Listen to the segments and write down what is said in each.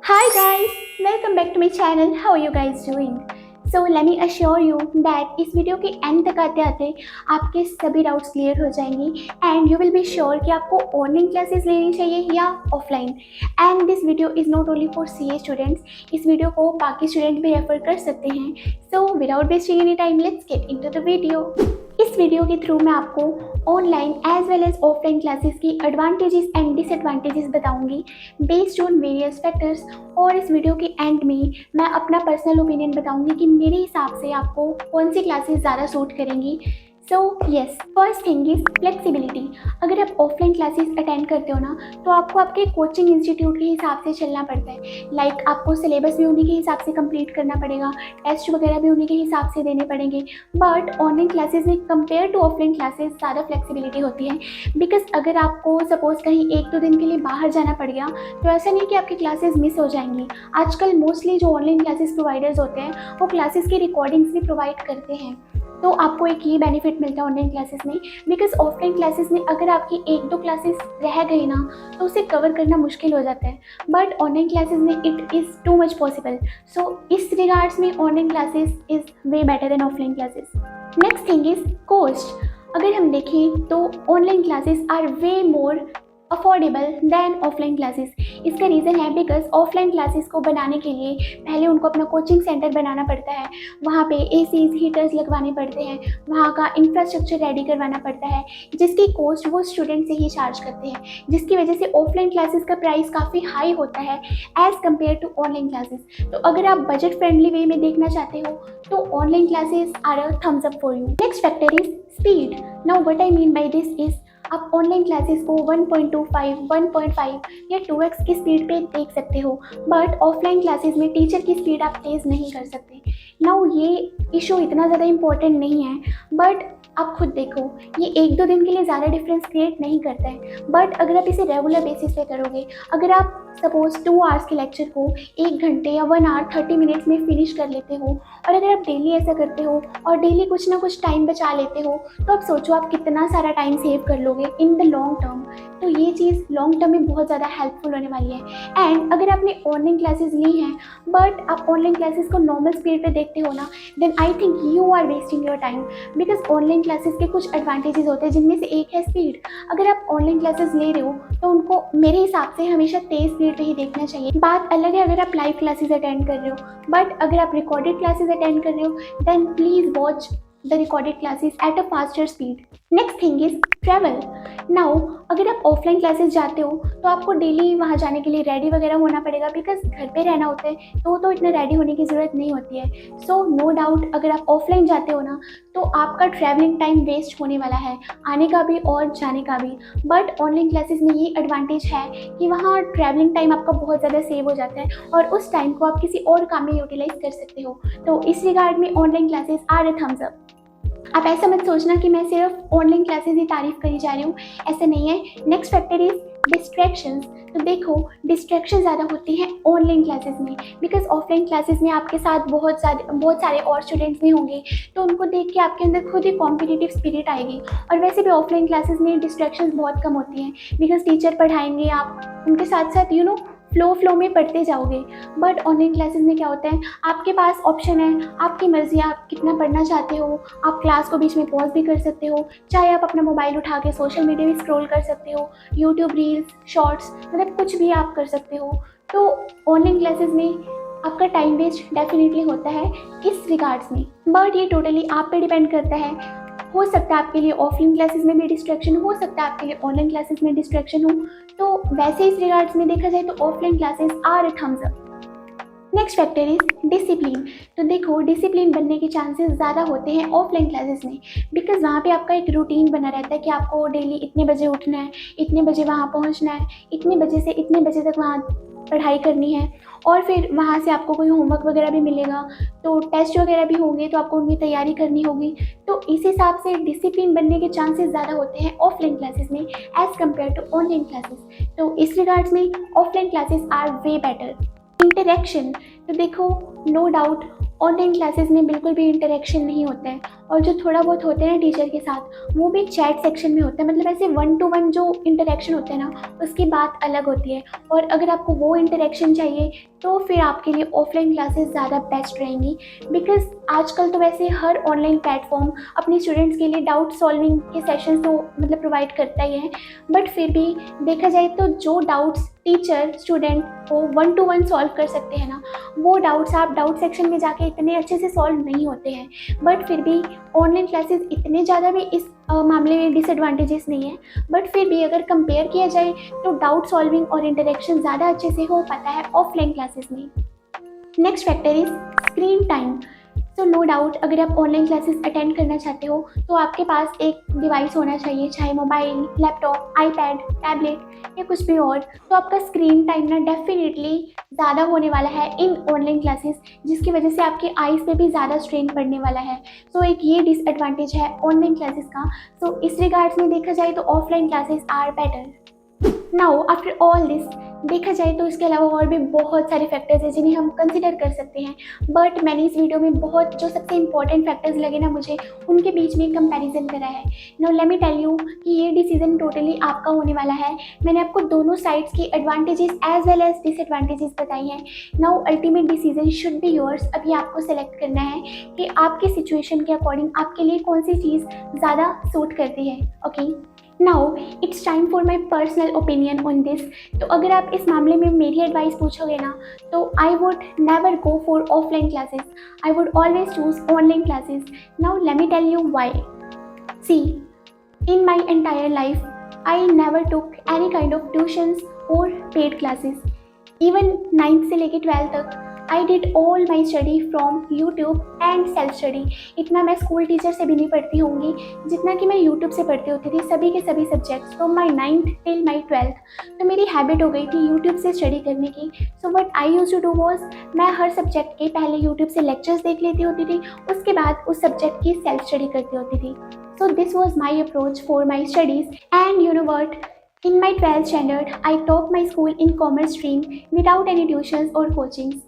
Hi guys, welcome back to my channel. How are you guys doing? So let me assure you that इस video के end तक आते आते आपके सभी डाउट्स क्लियर हो जाएंगी and you will be sure कि आपको ऑनलाइन क्लासेस लेनी चाहिए या offline. And this video is not only for CA students, इस वीडियो को बाकी स्टूडेंट भी रेफर कर सकते हैं। So without wasting any time let's get into the video. इस वीडियो के थ्रू मैं आपको online as well as offline classes की एडवांटेजेस एंड डिसएडवांटेजेस बताऊंगी बेस्ड ऑन वेरियस फैक्टर्स। और इस वीडियो के एंड में मैं अपना पर्सनल ओपिनियन बताऊंगी कि मेरे हिसाब से आपको कौन सी क्लासेस ज़्यादा सूट करेंगी। So yes, first thing is flexibility. अगर आप ऑफलाइन क्लासेस अटेंड करते हो ना तो आपको आपके कोचिंग इंस्टीट्यूट के हिसाब से चलना पड़ता है। लाइक आपको सिलेबस भी उन्हीं के हिसाब से कंप्लीट करना पड़ेगा, टेस्ट वगैरह भी उन्हीं के हिसाब से देने पड़ेंगे। बट ऑनलाइन क्लासेस में कंपेयर टू ऑफलाइन क्लासेस ज़्यादा फ्लेक्सिबिलिटी होती है। बिकॉज अगर आपको सपोज कहीं 1-2 दिन के लिए बाहर जाना पड़ गया तो ऐसा नहीं कि आपकी क्लासेस मिस हो जाएंगी। आजकल मोस्टली जो ऑनलाइन क्लासेस प्रोवाइडर्स होते हैं वो क्लासेस की रिकॉर्डिंग्स भी प्रोवाइड करते हैं। तो आपको एक ये बेनिफिट मिलता है ऑनलाइन क्लासेस में। बिकॉज ऑफलाइन क्लासेस में अगर आपकी 1-2 क्लासेस रह गई ना तो उसे कवर करना मुश्किल हो जाता है, बट ऑनलाइन क्लासेस में it is too much possible. So इस रिगार्ड्स में online classes is way better then offline classes. Next thing is cost. अगर हम देखें तो online classes are way more affordable than offline classes. इसका reason है because offline classes को बनाने के लिए पहले उनको अपना कोचिंग सेंटर बनाना पड़ता है, वहाँ पे एसीज हीटर्स लगवाने पड़ते हैं, वहाँ का इंफ्रास्ट्रक्चर रेडी करवाना पड़ता है, जिसकी कॉस्ट वो स्टूडेंट से ही चार्ज करते हैं, जिसकी वजह से ऑफलाइन क्लासेस का प्राइस काफ़ी हाई होता है as compared to online classes. तो अगर आप बजट फ्रेंडली वे में देखना चाहते हो तो online classes are a thumbs up for you. Next factor is speed. Now what I mean by this is आप ऑनलाइन क्लासेस को 1.25, 1.5 या 2x की स्पीड पे देख सकते हो, बट ऑफलाइन क्लासेस में टीचर की स्पीड आप तेज़ नहीं कर सकते। नाउ ये इशू इतना ज़्यादा इम्पोर्टेंट नहीं है, बट आप खुद देखो ये 1-2 दिन के लिए ज़्यादा डिफरेंस क्रिएट नहीं करता है। बट अगर आप इसे रेगुलर बेसिस पे करोगे, अगर आप सपोज 2 आवर्स के लेक्चर को 1 घंटे या 1 आवर 30 मिनट्स में फिनिश कर लेते हो, और अगर आप डेली ऐसा करते हो और डेली कुछ ना कुछ टाइम बचा लेते हो, तो आप सोचो आप कितना सारा टाइम सेव कर लोगे इन द लॉन्ग टर्म। तो ये चीज़ लॉन्ग टर्म में बहुत ज़्यादा हेल्पफुल होने वाली है। एंड अगर आपने ऑनलाइन क्लासेस ली हैं बट आप ऑनलाइन क्लासेस को नॉर्मल स्पीड पे देखते हो ना, then I think you are wasting your time. Because online classes के कुछ एडवांटेजेस होते हैं जिनमें से एक है स्पीड। अगर आप ऑनलाइन क्लासेस ले रहे हो तो उनको मेरे हिसाब से हमेशा तेज़ स्पीड पे ही देखना चाहिए। बात अलग है अगर आप लाइव क्लासेस अटेंड कर रहे हो, बट अगर आप रिकॉर्डेड क्लासेस अटेंड कर रहे हो then please watch the recorded classes at a faster speed. Next thing is travel. Now अगर आप ऑफलाइन क्लासेस जाते हो तो आपको डेली वहाँ जाने के लिए रेडी वगैरह होना पड़ेगा, बिकॉज घर पे रहना होता है तो इतना रेडी होने की ज़रूरत नहीं होती है। सो नो डाउट अगर आप ऑफलाइन जाते हो ना तो आपका ट्रैवलिंग टाइम वेस्ट होने वाला है, आने का भी और जाने का भी। बट ऑनलाइन क्लासेस में ये एडवांटेज है कि वहाँ ट्रैवलिंग टाइम आपका बहुत ज़्यादा सेव हो जाता है और उस टाइम को आप किसी और काम में यूटिलाइज कर सकते हो। तो इस रिगार्ड में online classes are a thumbs up. आप ऐसा मत सोचना कि मैं सिर्फ ऑनलाइन क्लासेस ही तारीफ करी जा रही हूँ, ऐसा नहीं है। Next factor is distractions. तो देखो डिस्ट्रैक्शन ज़्यादा होती हैं ऑनलाइन क्लासेस में, बिकॉज ऑफलाइन क्लासेस में आपके साथ बहुत सारे और स्टूडेंट्स भी होंगे, तो उनको देख के आपके अंदर खुद ही कॉम्पिटिटिव स्पिरिट आएगी। और वैसे भी ऑफलाइन क्लासेस में डिस्ट्रैक्शंस बहुत कम होती हैं, बिकॉज टीचर पढ़ाएंगे, आप उनके साथ साथ फ्लो में पढ़ते जाओगे। बट ऑनलाइन क्लासेस में क्या होता है, आपके पास ऑप्शन है, आपकी मर्जी है आप कितना पढ़ना चाहते हो। आप क्लास को बीच में पॉज भी कर सकते हो, चाहे आप अपना मोबाइल उठा के सोशल मीडिया भी स्क्रॉल कर सकते हो, यूट्यूब रील्स शॉर्ट्स, मतलब कुछ भी आप कर सकते हो। तो ऑनलाइन क्लासेस में आपका टाइम वेस्ट डेफिनेटली होता है इस रिगार्ड्स में, बट ये टोटली आप पे डिपेंड करता है। हो सकता है आपके लिए ऑफलाइन क्लासेस में भी डिस्ट्रैक्शन हो सकता है आपके लिए ऑनलाइन क्लासेस में डिस्ट्रैक्शन हो। तो वैसे इस रिगार्ड्स में देखा जाए तो offline classes are a thumbs up. Next factor is discipline. तो देखो डिसिप्लिन बनने के चांसेस ज़्यादा होते हैं ऑफलाइन क्लासेस में, बिकॉज वहाँ पे आपका एक रूटीन बना रहता है कि आपको डेली इतने बजे उठना है, इतने बजे वहाँ पहुँचना है, इतने बजे से इतने बजे तक वहाँ पढ़ाई करनी है, और फिर वहाँ से आपको कोई होमवर्क वगैरह भी मिलेगा, तो टेस्ट वगैरह भी होंगे तो आपको उनकी तैयारी करनी होगी। तो इस हिसाब से डिसिप्लिन बनने के चांसेस ज़्यादा होते हैं ऑफलाइन क्लासेस में as compared to online classes. तो इस रिगार्ड्स में offline classes are way better. Interaction. तो देखो नो डाउट ऑनलाइन क्लासेस में बिल्कुल भी इंटरेक्शन नहीं होता है। और जो थोड़ा बहुत होते हैं ना टीचर के साथ, वो भी चैट सेक्शन में होता है। मतलब ऐसे 1 to 1 जो इंटरेक्शन होते हैं ना, उसकी बात अलग होती है। और अगर आपको वो इंटरेक्शन चाहिए तो फिर आपके लिए ऑफलाइन क्लासेस ज़्यादा बेस्ट रहेंगी। बिकॉज आजकल तो वैसे हर ऑनलाइन प्लेटफॉर्म अपने स्टूडेंट्स के लिए डाउट सॉल्विंग के सेशंस तो मतलब प्रोवाइड करता ही है, बट फिर भी देखा जाए तो जो डाउट्स टीचर स्टूडेंट को 1 to 1 सॉल्व कर सकते हैं ना, वो डाउट्स आप डाउट सेक्शन में जाके इतने अच्छे से सॉल्व नहीं होते हैं। बट फिर भी ऑनलाइन क्लासेस इतने ज़्यादा भी इस मामले में डिसएडवांटेजेस नहीं है, बट फिर भी अगर कंपेयर किया जाए तो डाउट सॉल्विंग और इंटरेक्शन ज़्यादा अच्छे से हो पाता है ऑफलाइन क्लासेस में। Next factor is screen time. So no doubt, अगर आप ऑनलाइन क्लासेस अटेंड करना चाहते हो तो आपके पास एक डिवाइस होना चाहिए, चाहे मोबाइल, लैपटॉप, आईपैड, टैबलेट या कुछ भी और। तो आपका स्क्रीन टाइम ना डेफिनेटली ज़्यादा होने वाला है इन ऑनलाइन क्लासेस, जिसकी वजह से आपकी आईज़ पे भी ज़्यादा स्ट्रेन पड़ने वाला है। सो एक ये डिसएडवांटेज है ऑनलाइन क्लासेस का। सो इस रिगार्ड्स में देखा जाए तो offline classes are better. Now after all this, देखा जाए तो इसके अलावा और भी बहुत सारे फैक्टर्स हैं जिन्हें हम कंसिडर कर सकते हैं, बट मैंने इस वीडियो में बहुत जो सबसे इंपॉर्टेंट फैक्टर्स लगे ना मुझे, उनके बीच में कंपैरिजन करा है। Now let me tell you कि ये डिसीजन टोटली आपका होने वाला है। मैंने आपको दोनों साइड्स की advantages as well as disadvantages बताई हैं। Now ultimate decision should be yours. अभी आपको सेलेक्ट करना है कि आपके सिचुएशन के अकॉर्डिंग आपके लिए कौन सी चीज़ ज़्यादा सूट करती है। Okay, now it's time for my personal opinion on this. तो अगर आप इस मामले में मेरी एडवाइस पूछोगे ना, तो I would never go for offline classes, I would always choose online classes. Now let me tell you why. See, in my entire life I never took any kind of tuitions और paid classes. Even 9th से लेकर 12th तक I did all my study from YouTube and self study. इतना मैं school teacher से भी नहीं पढ़ती होंगी जितना कि मैं यूट्यूब से पढ़ती होती थी, सभी के सभी subjects from my 9th till my 12th। तो मेरी हैबिट हो गई थी यूट्यूब से स्टडी करने की। So what I used to do was, मैं हर सब्जेक्ट के पहले यूट्यूब से लेक्चर्स देख लेती होती थी, उसके बाद उस सब्जेक्ट की सेल्फ स्टडी करती होती थी। So this was my approach for my studies. And you know what, in my 12th standard, I topped my school in commerce stream without any tuitions or coachings.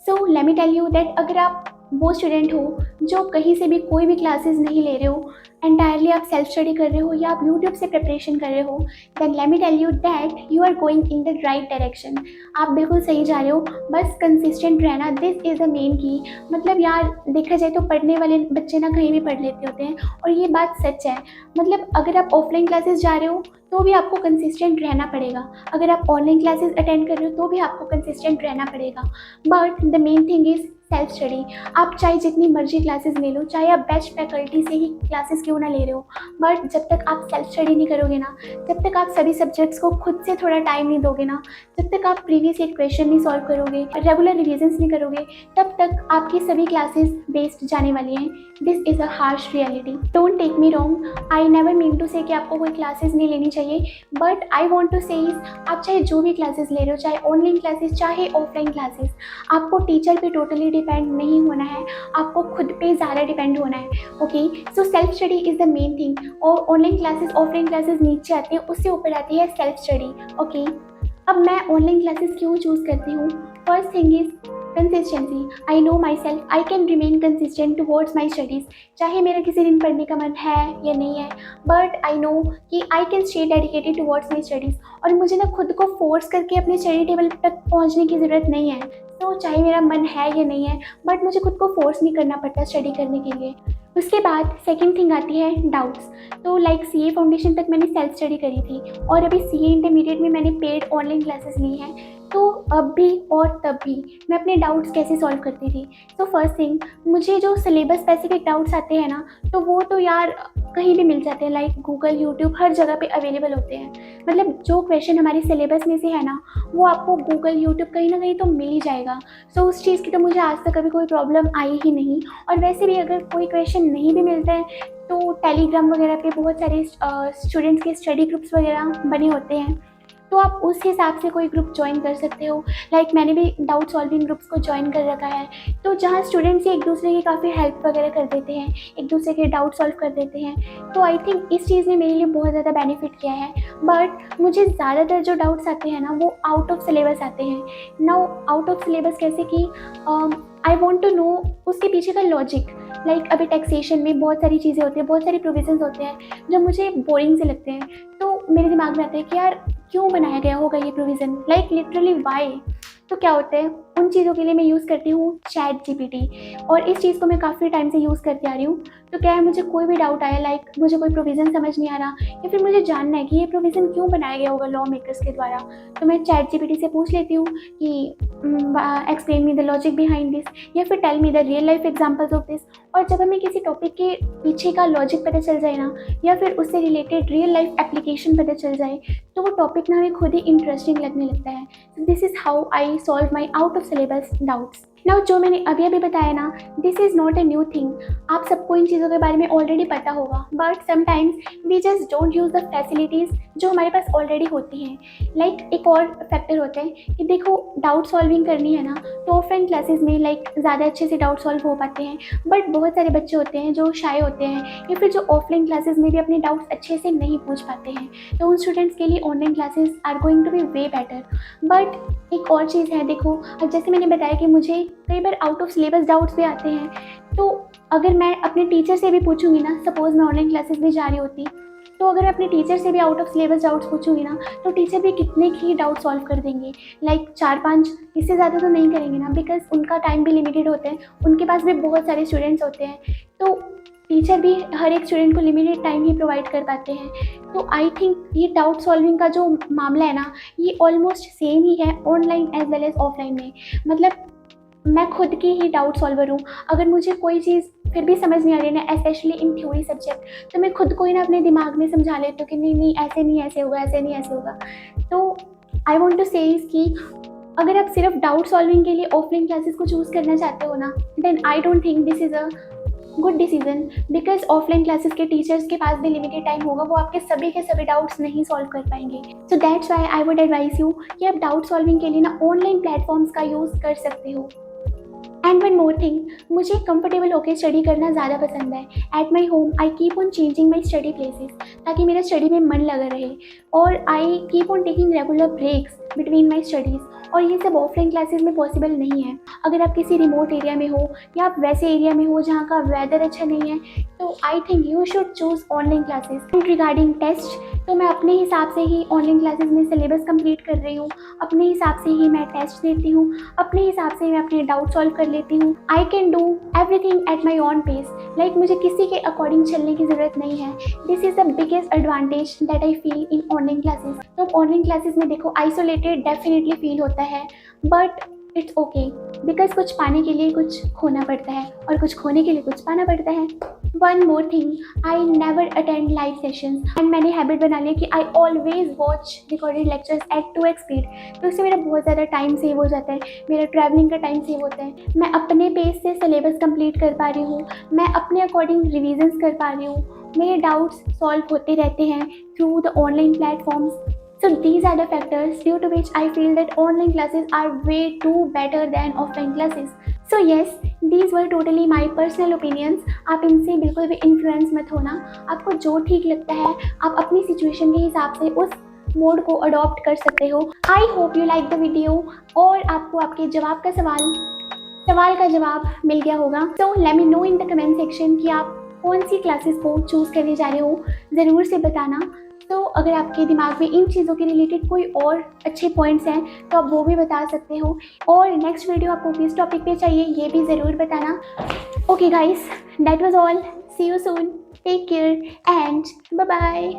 So let me tell you that अगर आप वो student हो जो कहीं से भी कोई भी क्लासेस नहीं ले रहे हो, एंटायरली आप सेल्फ स्टडी कर रहे हो या आप यूट्यूब से प्रिपरेशन कर रहे हो, then let me tell you that you are going in the right direction. आप बिल्कुल सही जा रहे हो, बस कंसिस्टेंट रहना, दिस इज़ द मेन की। मतलब यार देखा जाए तो पढ़ने वाले बच्चे ना कहीं भी पढ़ लेते होते हैं, और ये बात सच है। मतलब अगर आप ऑफलाइन क्लासेस जा रहे हो तो भी आपको कंसिस्टेंट रहना पड़ेगा, अगर आप ऑनलाइन क्लासेस अटेंड कर रहे हो तो भी आपको कंसिस्टेंट रहना पड़ेगा। But the main thing is self study. आप चाहे जितनी मर्जी क्लासेस ले लो, चाहे आप बेस्ट फैकल्टी से ही क्लासेस क्यों ना ले रहे हो, बट जब तक आप सेल्फ स्टडी नहीं करोगे ना, जब तक आप सभी सब्जेक्ट्स को खुद से थोड़ा टाइम नहीं दोगे ना, जब तक आप प्रीवियस ईयर क्वेश्चन नहीं सॉल्व करोगे, रेगुलर रिविजन्स नहीं करोगे, तब तक आपकी सभी क्लासेस वेस्ट जाने वाली हैं। This is a harsh reality. Don't take me wrong, I never mean to say कि आपको कोई क्लासेस नहीं लेनी चाहिए, but I want to say is आप चाहे जो भी क्लासेस ले रहे हो, चाहे ऑनलाइन क्लासेस चाहे ऑफलाइन क्लासेस, आपको टीचर पे टोटली डिपेंड नहीं होना है, आपको खुद पे ज़्यादा डिपेंड होना है। Okay, so self study is the main thing. और ऑनलाइन क्लासेस ऑफलाइन क्लासेस नीचे आते हैं, उससे ऊपर आती है सेल्फ स्टडी। ओके, अब मैं ऑनलाइन क्लासेस क्यों चूज़ करती हूँ? First thing is consistency. I know my self, I can remain consistent towards my studies. चाहे मेरा किसी दिन पढ़ने का मन है या नहीं है, बट आई नो कि I can stay dedicated towards my studies. और मुझे ना खुद को फोर्स करके अपने स्टडी टेबल तक पहुँचने की ज़रूरत नहीं है। तो चाहे मेरा मन है या नहीं है, बट मुझे खुद को फोर्स नहीं करना पड़ता स्टडी करने के लिए। उसके बाद सेकंड थिंग आती है डाउट्स। तो लाइक सीए फाउंडेशन तक मैंने सेल्फ स्टडी करी थी, और अभी सीए इंटरमीडिएट में मैंने पेड ऑनलाइन क्लासेस ली हैं। तो अब भी और तब भी मैं अपने डाउट्स कैसे सॉल्व करती थी? तो फर्स्ट थिंग, मुझे जो सिलेबस स्पेसिफिक डाउट्स आते हैं ना, तो वो तो यार कहीं भी मिल जाते हैं, लाइक गूगल, यूट्यूब, हर जगह पे अवेलेबल होते हैं। मतलब जो क्वेश्चन हमारे सिलेबस में से है ना, वो आपको गूगल, यूट्यूब कहीं ना कहीं तो मिल ही जाएगा। सो उस चीज़ की तो मुझे आज तक कभी कोई प्रॉब्लम आई ही नहीं। और वैसे भी अगर कोई क्वेश्चन नहीं भी मिलता है तो टेलीग्राम वगैरह पे बहुत सारे स्टूडेंट्स के स्टडी ग्रुप्स वगैरह बने होते हैं, तो आप उस हिसाब से कोई ग्रुप ज्वाइन कर सकते हो। लाइक मैंने भी डाउट सॉल्विंग ग्रुप्स को ज्वाइन कर रखा है, तो जहाँ स्टूडेंट्स एक दूसरे की काफ़ी हेल्प वगैरह कर देते हैं, एक दूसरे के डाउट सॉल्व कर देते हैं। तो आई थिंक इस चीज़ ने मेरे लिए बहुत ज़्यादा बेनिफिट किया है। बट मुझे ज़्यादातर जो डाउट्स आते हैं ना, वो आउट ऑफ सिलेबस आते हैं। नाउ आउट ऑफ सिलेबस कैसे कि आई वॉन्ट टू नो उसके पीछे का लॉजिक। लाइक अभी टैक्सेशन में बहुत सारी चीज़ें होती हैं, बहुत सारे प्रोविजंस होते हैं जो मुझे बोरिंग से लगते हैं। तो मेरे दिमाग में आता है कि यार क्यों बनाया गया होगा ये प्रोविज़न, लाइक लिटरली वाई। तो क्या होता है, उन चीज़ों के लिए मैं यूज़ करती हूँ ChatGPT, और इस चीज़ को मैं काफ़ी टाइम से यूज़ करती आ रही हूँ। तो क्या है, मुझे कोई भी डाउट आया, लाइक मुझे कोई प्रोविज़न समझ नहीं आ रहा, या फिर मुझे जानना है कि ये प्रोविज़न क्यों बनाया गया होगा लॉ मेकर्स के द्वारा, तो मैं ChatGPT से पूछ लेती हूँ कि explain me the logic behind this, या फिर tell me the real life examples of this. और जब हमें किसी टॉपिक के पीछे का लॉजिक पता चल जाए ना, या फिर उससे रिलेटेड रियल लाइफ एप्लीकेशन पता चल जाए, तो वो टॉपिक ना हमें खुद ही इंटरेस्टिंग लगने लगता है। This is how I solve my out of syllabus doubts. Now जो मैंने अभी अभी बताया ना, this is not a new thing. आप सबको इन चीज़ों के बारे में ऑलरेडी पता होगा, but sometimes we just don't use the facilities जो हमारे पास ऑलरेडी होती हैं। लाइक एक और फैक्टर होता है कि देखो, डाउट सॉल्विंग करनी है ना, तो ऑफलाइन क्लासेस में लाइक ज़्यादा अच्छे से डाउट सॉल्व हो पाते हैं। बट बहुत सारे बच्चे होते हैं जो शाय होते हैं, या फिर जो ऑफलाइन क्लासेस में भी अपने डाउट्स अच्छे से नहीं पूछ पाते हैं। तो उन स्टूडेंट्स के लिए online classes are going to be way better. But एक और चीज़ है, देखो अब जैसे मैंने बताया कि मुझे कई बार आउट ऑफ सिलेबस डाउट्स भी आते हैं। तो अगर मैं अपने टीचर से भी पूछूंगी ना, सपोज़ मैं ऑनलाइन क्लासेस में जा रही होती, तो अगर अपने टीचर से भी आउट ऑफ सिलेबस डाउट्स पूछूंगी ना, तो टीचर भी कितने ही डाउट सॉल्व कर देंगे, लाइक 4-5, इससे ज़्यादा तो नहीं करेंगे ना, बिकॉज उनका टाइम भी लिमिटेड होता है, उनके पास भी बहुत सारे स्टूडेंट्स होते हैं। तो टीचर भी हर एक स्टूडेंट को लिमिटेड टाइम ही प्रोवाइड कर पाते हैं। तो आई थिंक ये डाउट सॉल्विंग का जो मामला है ना, ये ऑलमोस्ट सेम ही है online as well as offline में। मतलब मैं खुद की ही डाउट सॉल्वर हूँ। अगर मुझे कोई चीज़ फिर भी समझ नहीं आ रही है ना, स्पेशली इन थ्योरी सब्जेक्ट, तो मैं खुद को ही ना अपने दिमाग में समझा लेती हूँ कि नहीं नहीं, ऐसे नहीं ऐसे होगा, ऐसे नहीं ऐसे होगा। तो आई वॉन्ट टू से कि अगर आप सिर्फ डाउट सॉल्विंग के लिए ऑफलाइन क्लासेस को चूज़ करना चाहते हो ना, then I don't think this is a good decision, because offline classes के टीचर्स के पास भी लिमिटेड टाइम होगा, वो आपके सभी के सभी डाउट्स नहीं सॉल्व कर पाएंगे। So that's why I would advise you कि आप डाउट सॉल्विंग के लिए ना ऑनलाइन प्लेटफॉर्म्स का यूज़ कर सकते हो। एंड वन मोर थिंग, मुझे कंफर्टेबल होकर स्टडी करना ज़्यादा पसंद है। At my home I keep on changing my study places, ताकि मेरा स्टडी में मन लगा रहे, और I keep on taking regular breaks between my studies. और ये सब ऑफलाइन क्लासेस में पॉसिबल नहीं है। अगर आप किसी रिमोट एरिया में हो, या आप वैसे एरिया में हो जहाँ का वेदर अच्छा नहीं है, तो I think you should choose online classes. And regarding test, तो मैं अपने हिसाब से ही ऑनलाइन क्लासेस में सिलेबस कंप्लीट कर रही हूँ, अपने हिसाब से ही मैं टेस्ट देती हूँ, अपने हिसाब से मैं अपने डाउट सॉल्व कर लेती हूँ। I can do everything at my own pace, like मुझे किसी के अकॉर्डिंग चलने की ज़रूरत नहीं है। This is the biggest advantage that I feel in online classes. तो ऑनलाइन क्लासेस में देखो, आइसोलेटेड डेफिनेटली फील होता है, बट इट्स ओके, बिकॉज कुछ पाने के लिए कुछ खोना पड़ता है, और कुछ खोने के लिए कुछ पाना पड़ता है। One more thing, I never attend live sessions, and मैंने हैबिट बना लिया कि I always watch recorded lectures at 2x speed. तो इससे मेरा बहुत ज़्यादा टाइम सेव हो जाता है, मेरा ट्रैवलिंग का टाइम सेव होता है, मैं अपने पेस से सिलेबस कंप्लीट कर पा रही हूँ, मैं अपने अकॉर्डिंग रिविजन्स कर पा रही हूँ, मेरे डाउट्स सॉल्व होते रहते हैं through the online platforms. So these are the factors due to which I feel that online classes are way too better than offline classes. So yes, these were totally my personal opinions. आप इनसे बिल्कुल भी influence मत होना। आपको जो ठीक लगता है, आप अपनी सिचुएशन के हिसाब से उस मोड को अडॉप्ट कर सकते हो। I hope you like the video, और आपको आपके जवाब का सवाल का जवाब मिल गया होगा। So let me know in the comment section कि आप कौन सी क्लासेस को चूज़ करने जा रहे हो, ज़रूर से बताना। तो अगर आपके दिमाग में इन चीज़ों के रिलेटेड कोई और अच्छे पॉइंट्स हैं, तो आप वो भी बता सकते हो, और नेक्स्ट वीडियो आपको किस टॉपिक पे चाहिए ये भी ज़रूर बताना। Okay guys, that was all, see you soon, take care and bye bye.